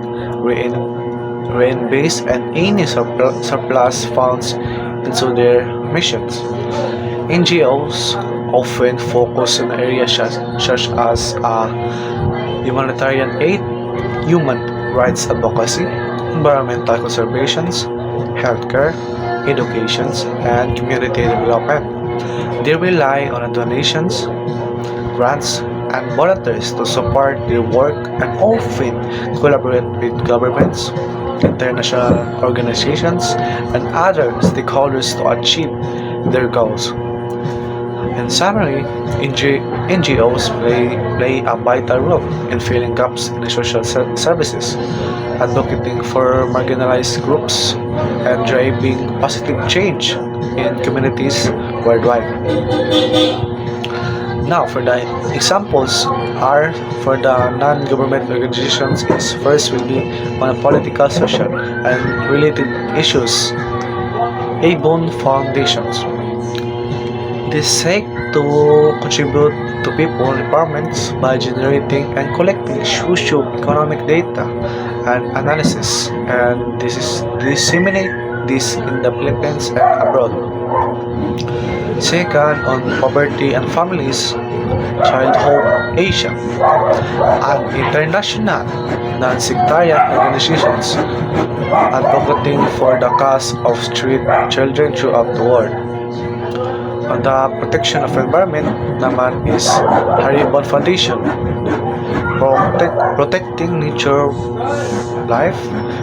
reinvest any surplus funds into their missions. NGOs often focus on areas such as humanitarian aid, human rights advocacy, environmental conservation, healthcare, education, and community development. They rely on donations, grants, and volunteers to support their work and often collaborate with governments, international organizations, and other stakeholders to achieve their goals. In summary, NGOs play a vital role in filling gaps in the social services, advocating for marginalized groups, and driving positive change in communities worldwide. Now, for the examples are for the non-government organizations is first will be on political, social, and related issues. Avon Foundations. They seek to contribute to people empowerment by generating and collecting socio-economic data and analysis, and this is disseminate this in the Philippines and abroad. Second, on poverty and families, Child Hope Asia, an international non-sectarian organizations advocating for the cause of street children throughout the world. On the protection of environment naman is Haribon Foundation, protecting nature life,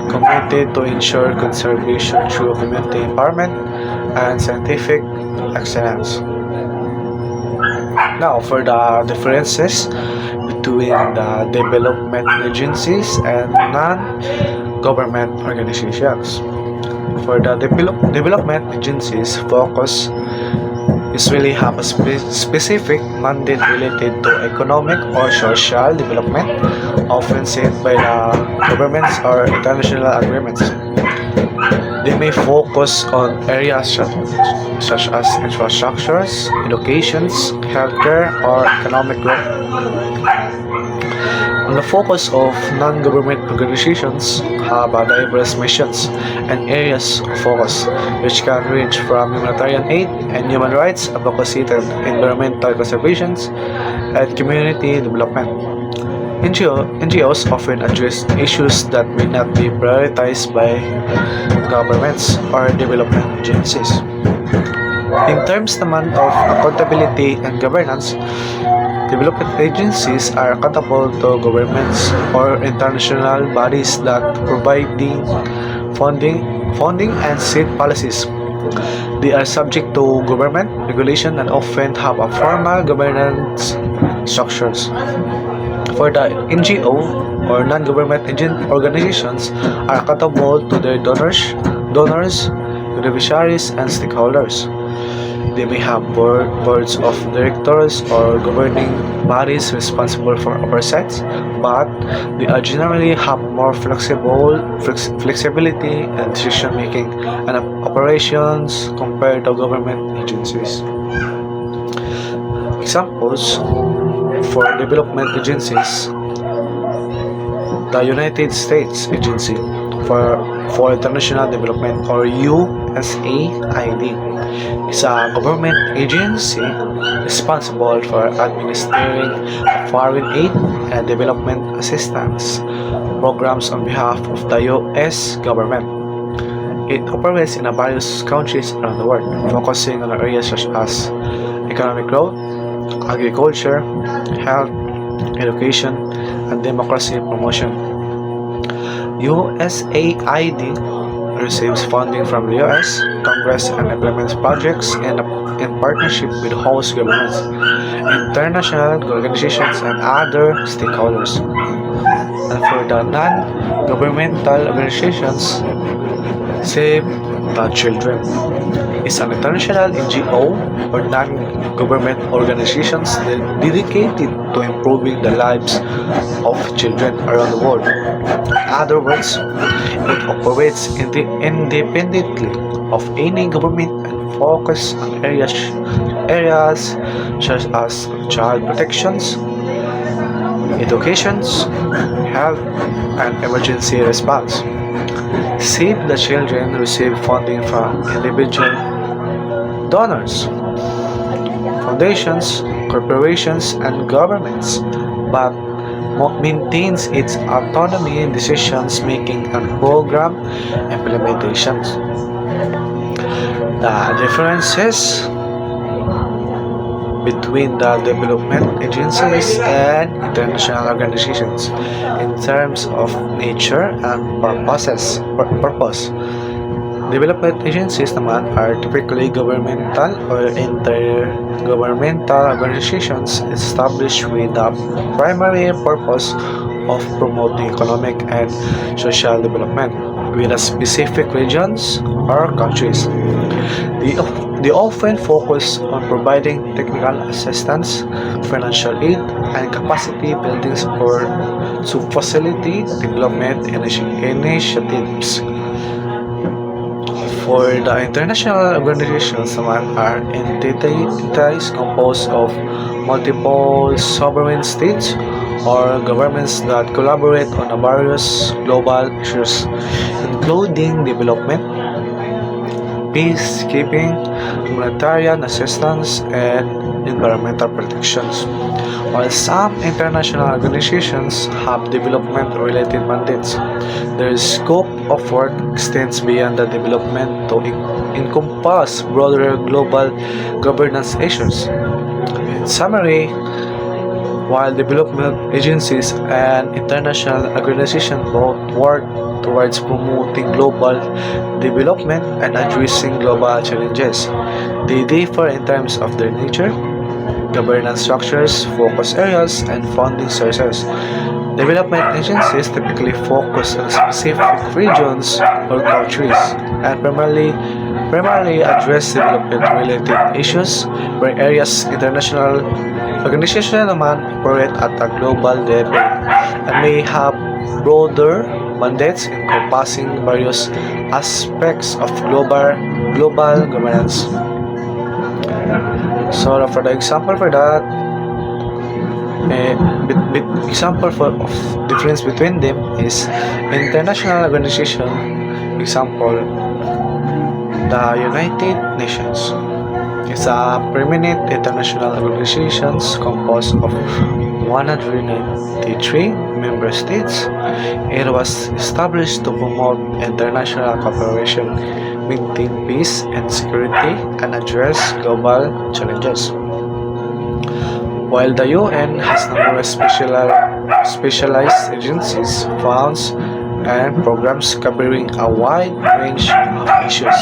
committed to ensure conservation through community empowerment and scientific excellence. Now, for the differences between the development agencies and non-government organizations. For the development agencies, focus is really have a specific mandate related to economic or social development, often set by the governments or international agreements. They may focus on areas such as infrastructures, educations, healthcare, or economic growth. On the focus of non-government organizations have diverse missions and areas of focus, which can range from humanitarian aid and human rights advocacy to environmental conservation and community development. NGOs often address issues that may not be prioritized by governments or development agencies. In terms naman of accountability and governance, development agencies are accountable to governments or international bodies that provide funding and set policies. They are subject to government regulation and often have a formal governance structures. For the NGO or non-government organizations are accountable to their donors, beneficiaries, and stakeholders. They may have boards of directors or governing bodies responsible for oversight, but they are generally have more flexibility in decision making and operations compared to government agencies. Examples for development agencies: the United States Agency for International Development, or USAID, is a government agency responsible for administering foreign aid and development assistance programs on behalf of the U.S. government. It operates in various countries around the world, focusing on areas such as economic growth, agriculture, health, education, and democracy promotion. USAID receives funding from the US Congress and implements projects in partnership with host governments, international organizations, and other stakeholders. And for the non-governmental organizations, Save the Children is an international NGO or non-government organizations dedicated to improving the lives of children around the world. In other words, it operates independently of any government and focus on areas such as child protections, educations, health, and emergency response. Save the Children receive funding from individual donors, foundations, corporations, and governments, but maintains its autonomy in decisions making and program implementations. The differences between the development agencies and international organizations in terms of nature and purpose. Development agencies naman are typically governmental or intergovernmental organizations established with the primary purpose of promoting economic and social development within specific regions or countries. They often focus on providing technical assistance, financial aid, and capacity building support to facilitate development initiatives. For the international organizations naman are entities composed of multiple sovereign states or governments that collaborate on various global issues, including development, peacekeeping, humanitarian assistance, and environmental protections. While some international organizations have development-related mandates, their scope of work extends beyond the development to encompass broader global governance issues. In summary, while development agencies and international organizations both work towards promoting global development and addressing global challenges, they differ in terms of their nature, governance structures, focus areas, and funding sources. Development agencies typically focus on specific regions or countries and primarily address development-related issues, where areas international organizations naman operate at a global level and may have broader mandates encompassing various aspects of global governance. So for the example for that, Example of difference between them is international organization. Example, the United Nations. It's a permanent international organization composed of 193 member states. It was established to promote international cooperation, maintain peace and security, and address global challenges. While the UN has numerous specialized agencies, funds, and programs covering a wide range of issues,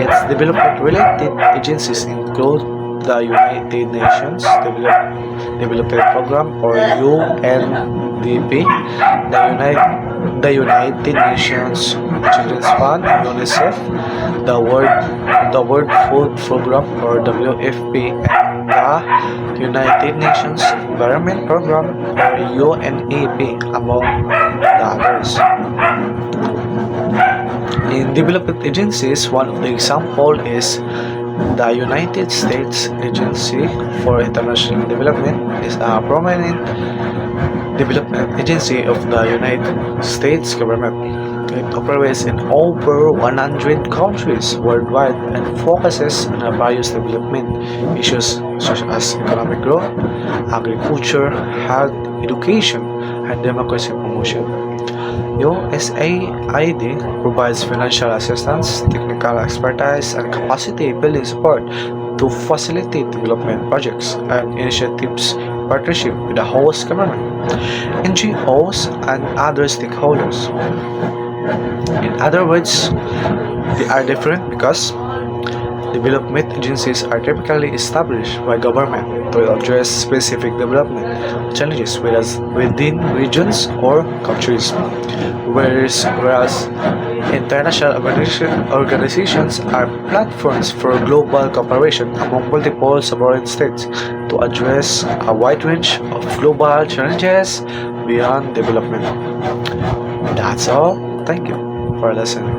its development-related agencies include the United Nations Development Program or UNDP, the United Nations Children's Fund (UNICEF), the World Food Program or WFP, and the United Nations Environment Program or UNEP, among the others. In development agencies, one of the example is the United States Agency for International Development is a prominent development agency of the United States government. It operates in over 100 countries worldwide and focuses on various development issues such as economic growth, agriculture, health, education, and democracy promotion. USAID provides financial assistance, technical expertise, and capacity building support to facilitate development projects and initiatives in partnership with the host government, NGOs, and other stakeholders. In other words, they are different because development agencies are typically established by government to address specific development challenges within regions or countries, whereas international organizations are platforms for global cooperation among multiple sovereign states to address a wide range of global challenges beyond development. That's all. Thank you for listening.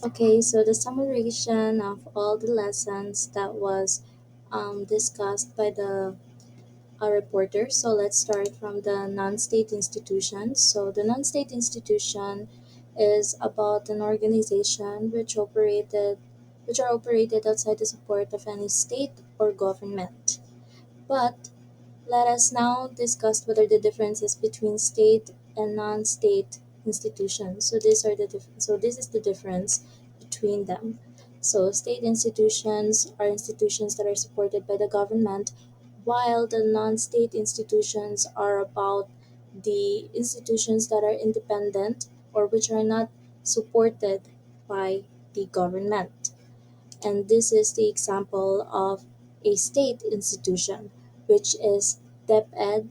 Okay, so the summarization of all the lessons that was discussed by the reporter. So let's start from the non-state institutions. So the non-state institution is about an organization which are operated outside the support of any state or government. But let us now discuss what are the differences between state and non-state institutions. So this is the difference between them. So state institutions are institutions that are supported by the government, while the non-state institutions are about the institutions that are independent or which are not supported by the government. And this is the example of a state institution, which is DepEd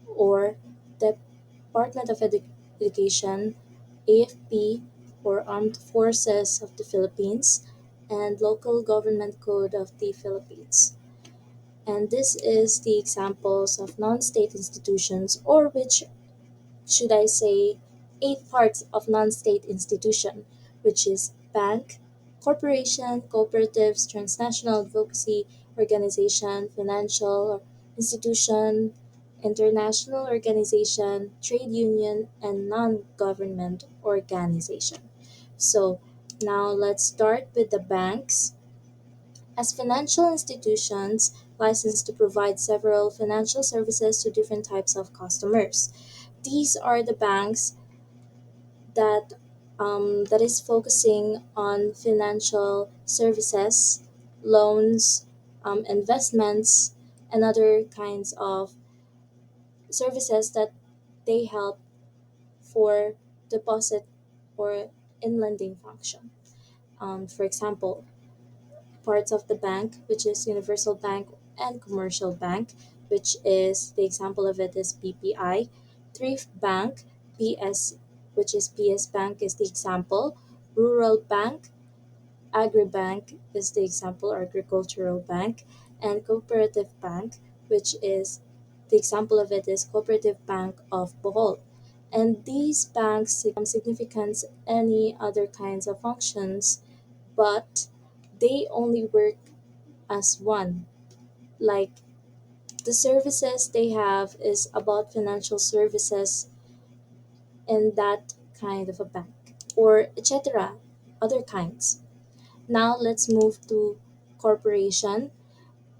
or Department of Education, AFP or Armed Forces of the Philippines, and Local Government Code of the Philippines. And this is the examples of non-state institutions, or which should I say, eight parts of non-state institution, which is bank, corporation, cooperatives, transnational advocacy organization, financial institution, international organization, trade union, and non-government organization. So now let's start with the banks. As financial institutions licensed to provide several financial services to different types of customers. These are the banks that that is focusing on financial services, loans, investments, and other kinds of services that they help for deposit or in lending function. For example, parts of the bank, which is Universal Bank and Commercial Bank, which is the example of it is BPI. Thrift Bank, PS, which is PS Bank, is the example. Rural Bank, Agribank is the example, or Agricultural Bank, and Cooperative Bank, which is the example of it is Cooperative Bank of Bohol. And these banks significant any other kinds of functions, but they only work as one. Like the services they have is about financial services in that kind of a bank, or etc. Other kinds. Now let's move to corporation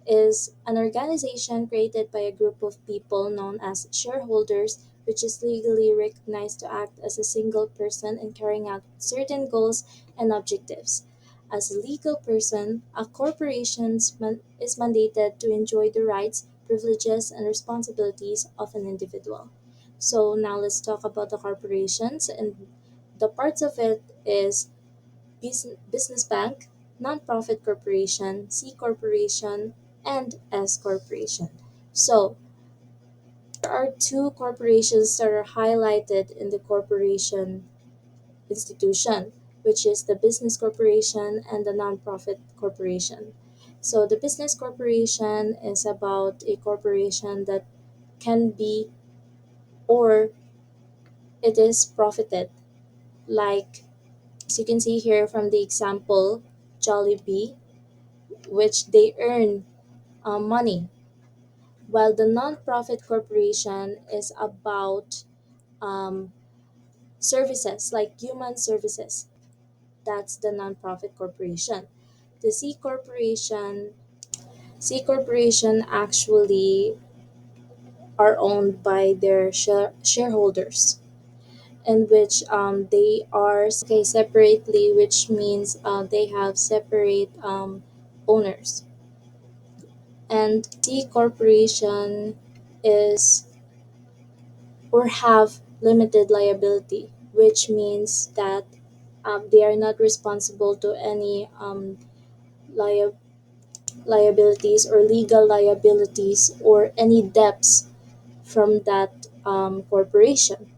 is an organization created by a group of people known as shareholders, which is legally recognized to act as a single person in carrying out certain goals and objectives. As a legal person, a corporation is mandated to enjoy the rights, privileges, and responsibilities of an individual. So now let's talk about the corporations, and the parts of it is business bank, nonprofit corporation, C corporation, and S corporation. So there are two corporations that are highlighted in the corporation institution, which is the business corporation and the nonprofit corporation. So the business corporation is about a corporation that can be or it is profited, like as you can see here from the example Jollibee, which they earn money, while the nonprofit corporation is about um, services like human services. That's the nonprofit corporation. The C corporation actually are owned by their shareholders, in which they are separately, which means they have separate owners. And C corporation is or have limited liability, which means that they are not responsible to any lia- liabilities or legal liabilities or any debts from that corporation.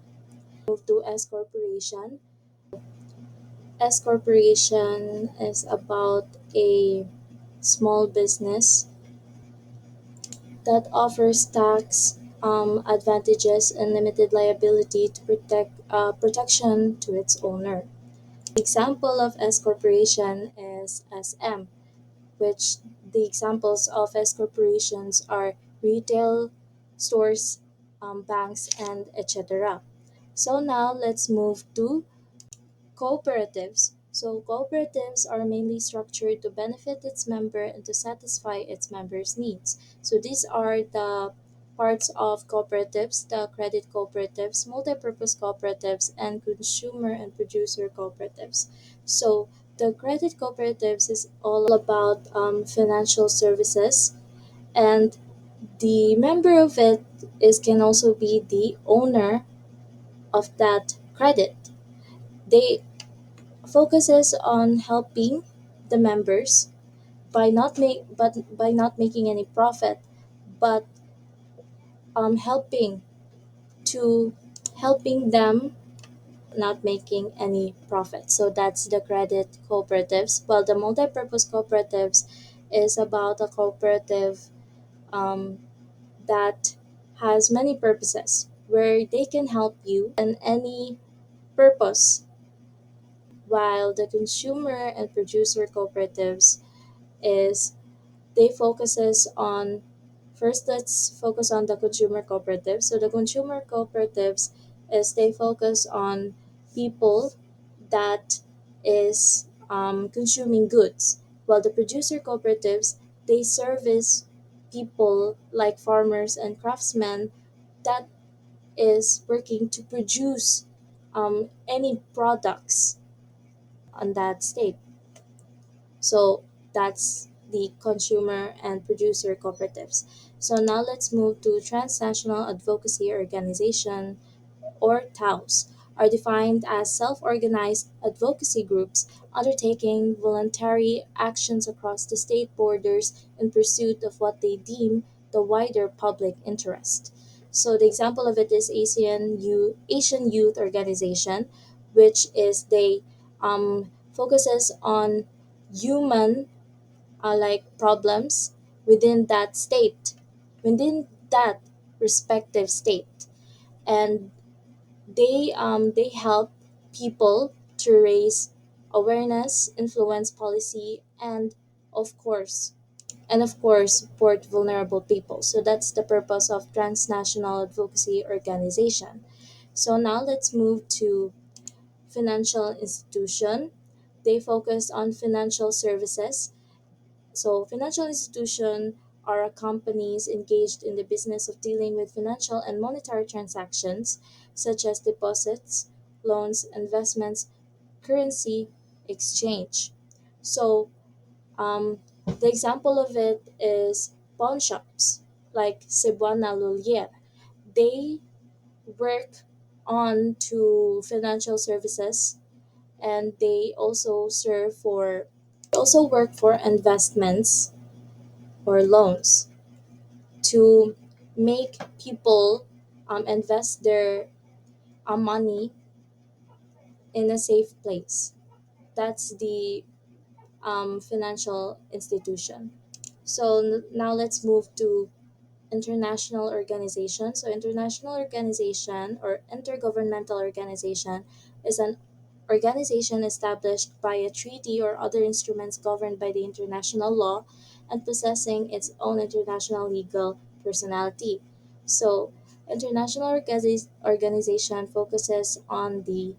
Move to S corporation. S corporation is about a small business that offers tax advantages and limited liability to protection to its owner. Example of S corporation is SM, which the examples of S corporations are retail stores, banks, and etc. So now let's move to cooperatives. So cooperatives are mainly structured to benefit its member and to satisfy its members' needs. So these are the parts of cooperatives: the credit cooperatives, multipurpose cooperatives, and consumer and producer cooperatives. So the credit cooperatives is all about financial services, and the member of it is can also be the owner of that credit. They focuses on helping the members by not making any profit, but helping to helping them not making any profit. So that's the credit cooperatives. While the multi-purpose cooperatives is about a cooperative um, that has many purposes where they can help you in any purpose, while the consumer and producer cooperatives is they focuses on first let's focus on the consumer cooperatives. So the consumer cooperatives is they focus on people that is consuming goods, while the producer cooperatives they service people like farmers and craftsmen that is working to produce any products on that state. So that's the consumer and producer cooperatives. So now let's move to transnational advocacy organization, or TAOs, are defined as self-organized advocacy groups undertaking voluntary actions across the state borders in pursuit of what they deem the wider public interest. So the example of it is Asian Youth Organization, which is they focuses on human like problems within that state, within that respective state, and They help people to raise awareness, influence policy, of course of course support vulnerable people. So that's the purpose of transnational advocacy organization. So now let's move to financial institution. They focus on financial services. So financial institution are companies engaged in the business of dealing with financial and monetary transactions such as deposits, loans, investments, currency exchange. So the example of it is pawn shops like Cebuana Lulier. They work on to financial services, and they also work for investments or loans to make people invest their money in a safe place. That's the financial institution. So now let's move to international organization. So international organization or intergovernmental organization is an organization established by a treaty or other instruments governed by the international law and possessing its own international legal personality. So international organization focuses on the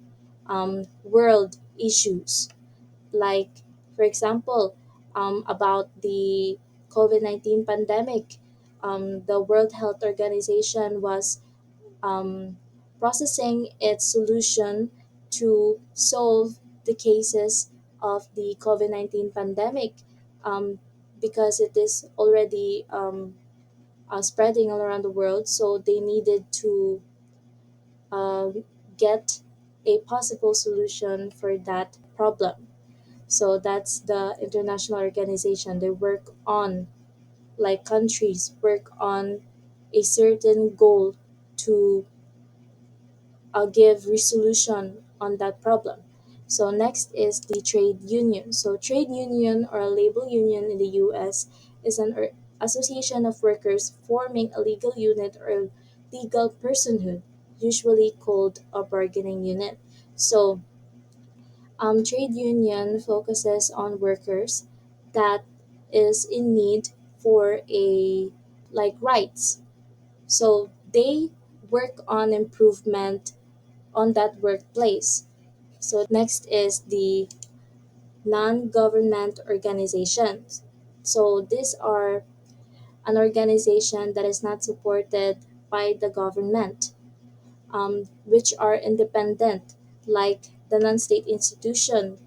world issues, like for example about the COVID-19 pandemic. The World Health Organization was processing its solution to solve the cases of the COVID-19 pandemic, um, because it is already spreading all around the world. So they needed to get a possible solution for that problem. So that's the international organization. They work on, like countries work on a certain goal to give resolution on that problem. So next is the trade union. So trade union or a labor union in the US is an association of workers forming a legal unit or legal personhood, usually called a bargaining unit. So trade union focuses on workers that is in need for a like rights. So they work on improvement on that workplace. So next is the non-government organizations. So these are an organization that is not supported by the government, which are independent, like the non-state institution.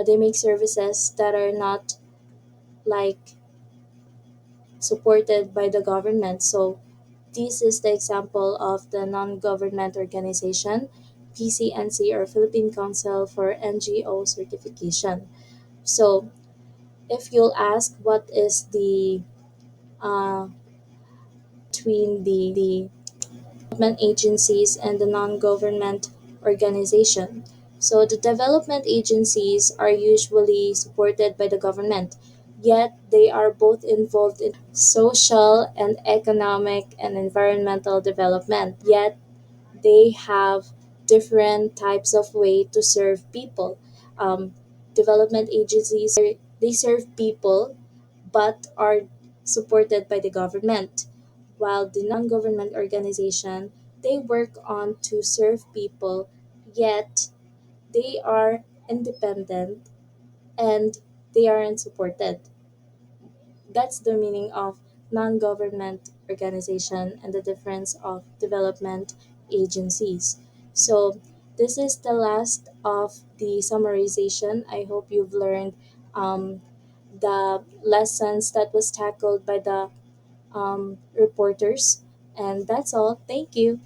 They make services that are not like supported by the government. So this is the example of the non-government organization, PCNC or Philippine Council for NGO Certification. So if you'll ask what is the between the development agencies and the non-government organization. So the development agencies are usually supported by the government, yet they are both involved in social and economic and environmental development. Yet they have different types of way to serve people. Development agencies they serve people but are supported by the government, while the non-government organization they work on to serve people, yet they are independent and they aren't supported. That's the meaning of non-government organization and the difference of development agencies. So this is the last of the summarization. I hope you've learned the lessons that was tackled by the reporters, and that's all. Thank you.